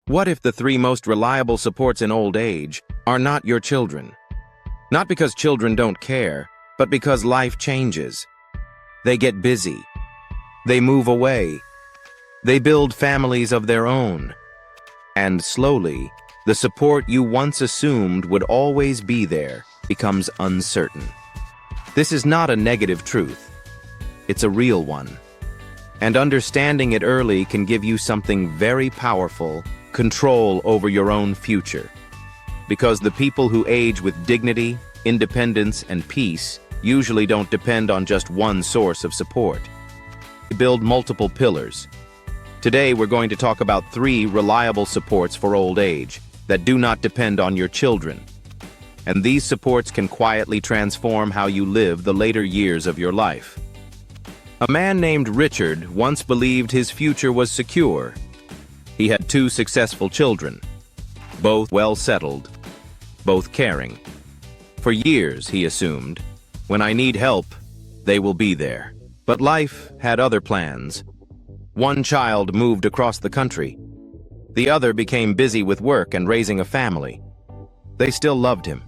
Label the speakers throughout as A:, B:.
A: What if the three most reliable supports in old age are not your children? Not because children don't care, but because life changes. They get busy. They move away. They build families of their own. And slowly, the support you once assumed would always be there becomes uncertain. This is not a negative truth. It's a real one. And understanding it early can give you something very powerful: control over your own future. Because the people who age with dignity, independence, and peace usually don't depend on just one source of support. They build multiple pillars. Today we're going to talk about 3 reliable supports for old age that do not depend on your children. And these supports can quietly transform how you live the later years of your life. A man named Richard once believed his future was secure. He had 2 successful children, both well settled, both caring. For years, he assumed, when I need help, they will be there. But life had other plans. One child moved across the country. The other became busy with work and raising a family. They still loved him.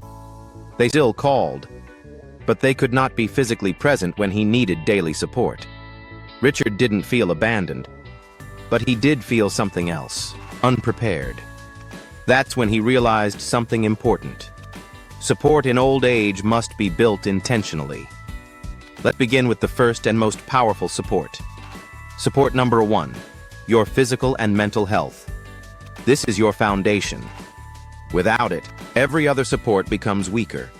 A: They still called. But they could not be physically present when he needed daily support. Richard didn't feel abandoned. But he did feel something else, unprepared. That's when he realized something important. Support in old age must be built intentionally. Let's begin with the first and most powerful support. Support number 1, your physical and mental health. This is your foundation. Without it, every other support becomes weaker.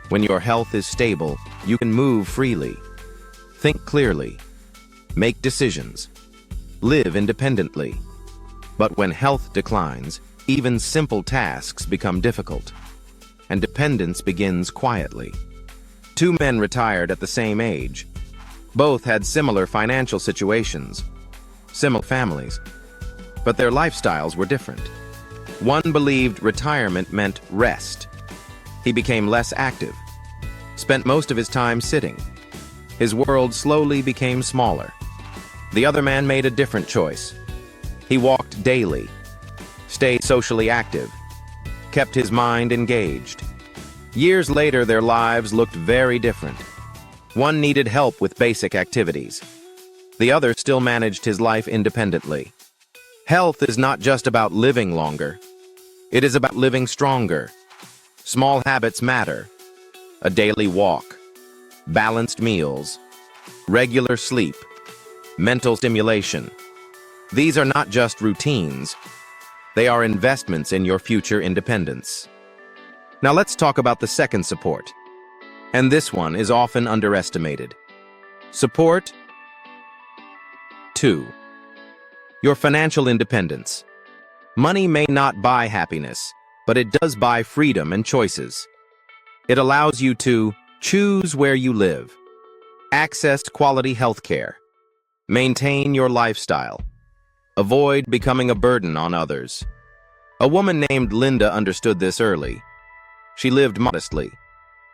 A: When your health is stable, you can move freely, think clearly, make decisions, live independently. But when health declines, even simple tasks become difficult, and dependence begins quietly. 2 men retired at the same age. Both had similar financial situations, similar families, but their lifestyles were different. One believed retirement meant rest. He became less active, spent most of his time sitting. His world slowly became smaller. The other man made a different choice. He walked daily, stayed socially active, kept his mind engaged. Years later, their lives looked very different. One needed help with basic activities. The other still managed his life independently. Health is not just about living longer. It is about living stronger. Small habits matter. A daily walk, balanced meals, regular sleep, mental stimulation. These are not just routines. They are investments in your future independence. Now let's talk about the second support. And this one is often underestimated. Support 2. Your financial independence. Money may not buy happiness, but it does buy freedom and choices. It allows you to choose where you live, access quality health care, maintain your lifestyle, avoid becoming a burden on others. A woman named Linda understood this early. She lived modestly,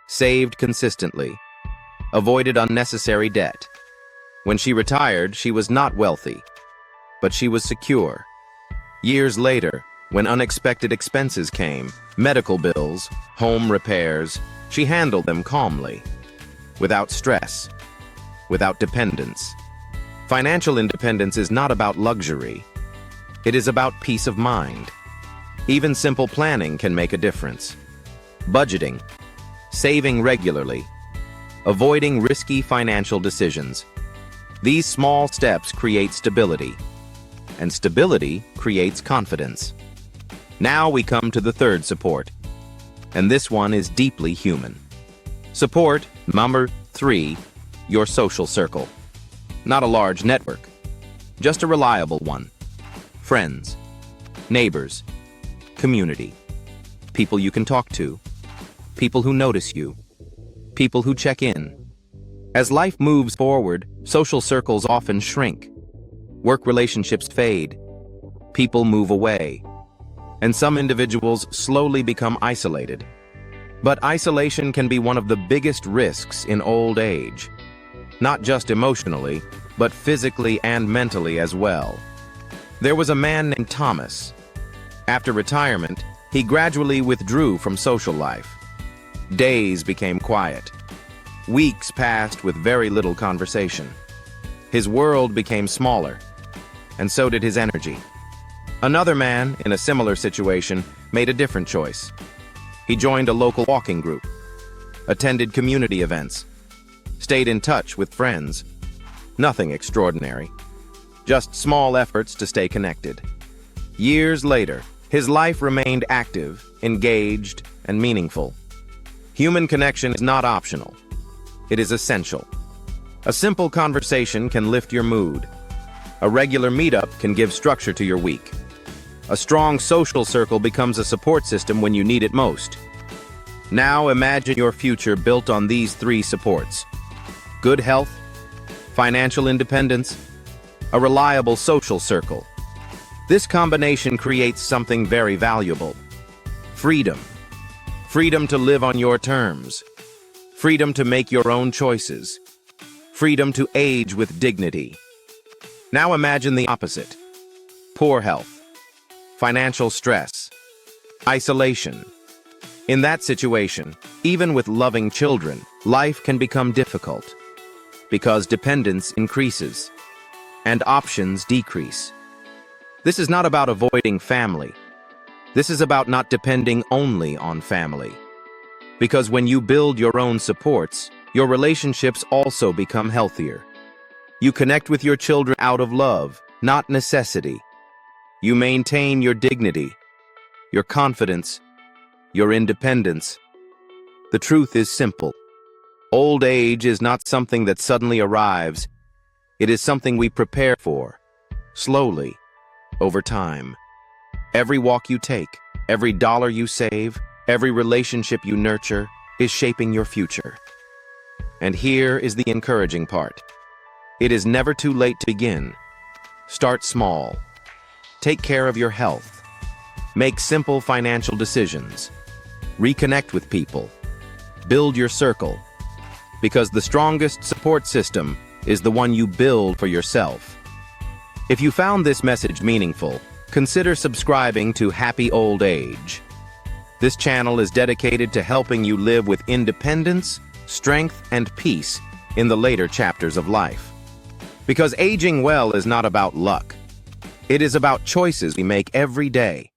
A: saved consistently, avoided unnecessary debt. When she retired, she was not wealthy, but she was secure. Years later, when unexpected expenses came, medical bills, home repairs, she handled them calmly, without stress, without dependence. Financial independence is not about luxury. It is about peace of mind. Even simple planning can make a difference. Budgeting, saving regularly, avoiding risky financial decisions. These small steps create stability, and stability creates confidence. Now we come to the third support, and this one is deeply human. Support number 3, your social circle. Not a large network, just a reliable one. Friends, neighbors, community, people you can talk to, people who notice you, people who check in. As life moves forward, social circles often shrink. Work relationships fade. People move away. And some individuals slowly become isolated. But isolation can be one of the biggest risks in old age. Not just emotionally, but physically and mentally as well. There was a man named Thomas. After retirement, he gradually withdrew from social life. Days became quiet. Weeks passed with very little conversation. His world became smaller, and so did his energy. Another man, in a similar situation, made a different choice. He joined a local walking group, attended community events, stayed in touch with friends. Nothing extraordinary, just small efforts to stay connected. Years later, his life remained active, engaged, and meaningful. Human connection is not optional. It is essential. A simple conversation can lift your mood. A regular meetup can give structure to your week. A strong social circle becomes a support system when you need it most. Now imagine your future built on these three supports: good health, financial independence, a reliable social circle. This combination creates something very valuable. Freedom. Freedom to live on your terms. Freedom to make your own choices. Freedom to age with dignity. Now imagine the opposite: poor health, financial stress, isolation. In that situation, even with loving children, life can become difficult because dependence increases and options decrease. This is not about avoiding family. This is about not depending only on family. Because when you build your own supports, your relationships also become healthier. You connect with your children out of love, not necessity. You maintain your dignity, your confidence, your independence. The truth is simple. Old age is not something that suddenly arrives. It is something we prepare for, slowly, over time. Every walk you take, every dollar you save, every relationship you nurture is shaping your future. And here is the encouraging part. It is never too late to begin. Start small. Take care of your health. Make simple financial decisions. Reconnect with people. Build your circle. Because the strongest support system is the one you build for yourself. If you found this message meaningful, consider subscribing to Happy Old Age. This channel is dedicated to helping you live with independence, strength, and peace in the later chapters of life. Because aging well is not about luck. It is about choices we make every day.